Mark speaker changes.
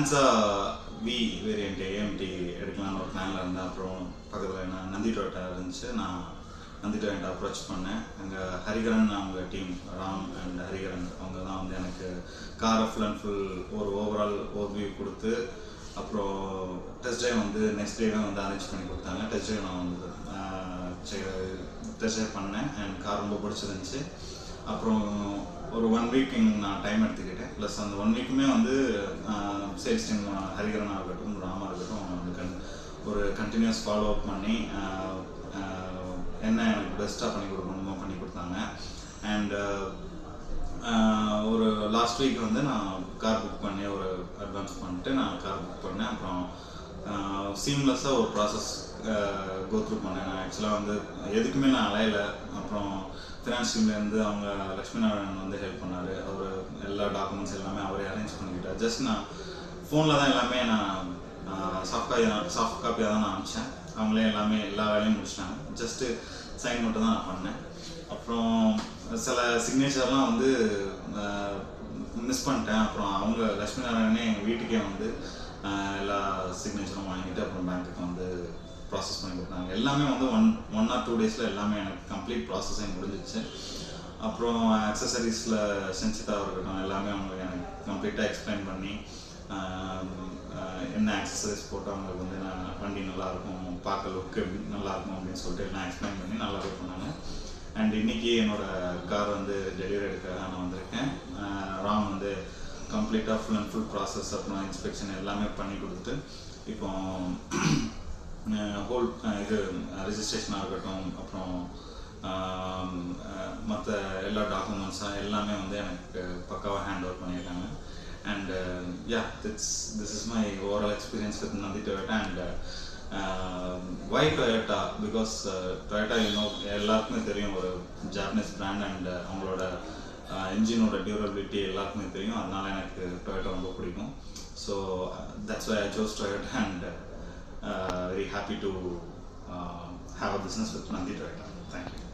Speaker 1: Monza we variant AMD எடுக்கலான்னு ஒரு பிளானில் இருந்தேன். அப்புறம் பக்கத்தில் நான் நந்தி டொயோட்டா இருந்துச்சு. நான் நந்தி டொயோட்டா அப்ரோச் பண்ணேன். அங்கே ஹரிகரன் அவங்க டீம், ராம் அண்ட் ஹரிகரன், அவங்க தான் வந்து எனக்கு காரை ஃபுல் அண்ட் ஃபுல் ஒரு ஓவரால் ஓவர்வியூ கொடுத்து, அப்புறம் டெஸ்ட் ட்ரைவ் வந்து நெக்ஸ்ட் டேவே வந்து அரேஞ்ச் பண்ணி கொடுத்தாங்க. டெஸ்ட் ட்ரைவ் நான் வந்து டெஸ்ட் ட்ரைவ் பண்ணேன் அண்ட் கார் ரொம்ப பிடிச்சிருந்துச்சு. அப்புறம் ஒரு 1 வீக் நான் டைம் எடுத்துக்கிட்டேன். ப்ளஸ் அந்த 1 வீக்குமே வந்து சேல்ஸ் டீம் ஹரிகரனாக இருக்கட்டும், ராமா இருக்கட்டும், அவங்க வந்து ஒரு கண்டினியூஸ் ஃபாலோ அப் பண்ணி என்ன எனக்கு பெஸ்ட்டாக பண்ணி கொடுக்கணுமோ பண்ணி கொடுத்தாங்க. அண்ட் ஒரு லாஸ்ட் வீக் வந்து நான் கார் புக் பண்ணி ஒரு அட்வான்ஸ் பண்ணிட்டு நான் கார் புக் பண்ணேன். அப்புறம் சீம்லெஸ்ஸாக ஒரு ப்ராசஸ் கோத்ரூ பண்ணேன். நான் ஆக்சுவலாக வந்து எதுக்குமே நான் அலையலை. அப்புறம் ஃபினான்ஸ் டீம்லேருந்து அவங்க லக்ஷ்மி நாராயணன் வந்து ஹெல்ப் பண்ணார். அவர் எல்லா டாக்குமெண்ட்ஸ் எல்லாமே அவரே அரேஞ்ச் பண்ணிக்கிட்டார். ஜஸ்ட் நான் ஃபோனில் தான் எல்லாமே நான் சாஃப்ட் காப்பியாக தான் நான் அனுப்பிச்சேன். அவங்களே எல்லாமே எல்லா வேலையும் முடிச்சிட்டாங்க. ஜஸ்ட்டு சைன் மட்டும் தான் நான் பண்ணேன். அப்புறம் சில சிக்னேச்சர்லாம் வந்து மிஸ் பண்ணிட்டேன். அப்புறம் அவங்க லக்ஷ்மி நாராயணனே எங்கள் வீட்டுக்கே வந்து எல்லா சிக்னேச்சரும் வாங்கிட்டு அப்புறம் பேங்க்குக்கு வந்து ப்ராசஸ் பண்ணி கொடுத்தாங்க. எல்லாமே வந்து ஒன் ஆர் 2 டேஸில் எல்லாமே எனக்கு கம்ப்ளீட் ப்ராசஸிங் முடிஞ்சிச்சு. அப்புறம் அக்சசரிஸில் சென்சிட்டாக இருக்கட்டும், எல்லாமே அவங்க எனக்கு கம்ப்ளீட்டாக எக்ஸ்பிளைன் பண்ணி என்ன அக்சசரிஸ் போட்டு அவங்களுக்கு வந்து வண்டி நல்லாயிருக்கும், பார்க்க லுக் எப்படி நல்லாயிருக்கும் அப்படின்னு சொல்லிட்டு எல்லாம் எக்ஸ்பிளைன் பண்ணி நல்லாவே பண்ணாங்க. அண்ட் இன்றைக்கி என்னோடய கார் வந்து டெலிவரி எடுக்க நான் வந்திருக்கேன். ராம் வந்து கம்ப்ளீட்டாக ஃபுல் அண்ட் ஃபுல் ப்ராசஸ் அப்புறம் இன்ஸ்பெக்ஷன் எல்லாமே பண்ணி கொடுத்துட்டு இப்போ ஹோல் இது ரெஜிஸ்ட்ரேஷனாக இருக்கட்டும், அப்புறம் மற்ற எல்லா டாக்குமெண்ட்ஸாக எல்லாமே வந்து எனக்கு பக்காவாக ஹேண்ட் ஓவர் பண்ணியிருக்காங்க. And this is my overall experience with Nandi Toyota. And why Toyota? Because Toyota, எல்லாருக்குமே தெரியும், ஒரு ஜாப்பனீஸ் பிராண்ட். அண்ட் அவங்களோட இன்ஜினோட டியூரபிலிட்டி எல்லாருக்குமே தெரியும். அதனால எனக்கு Toyota ரொம்ப பிடிக்கும். So that's why I chose Toyota, and very happy to have a business with Nandi Toyota. Thank you.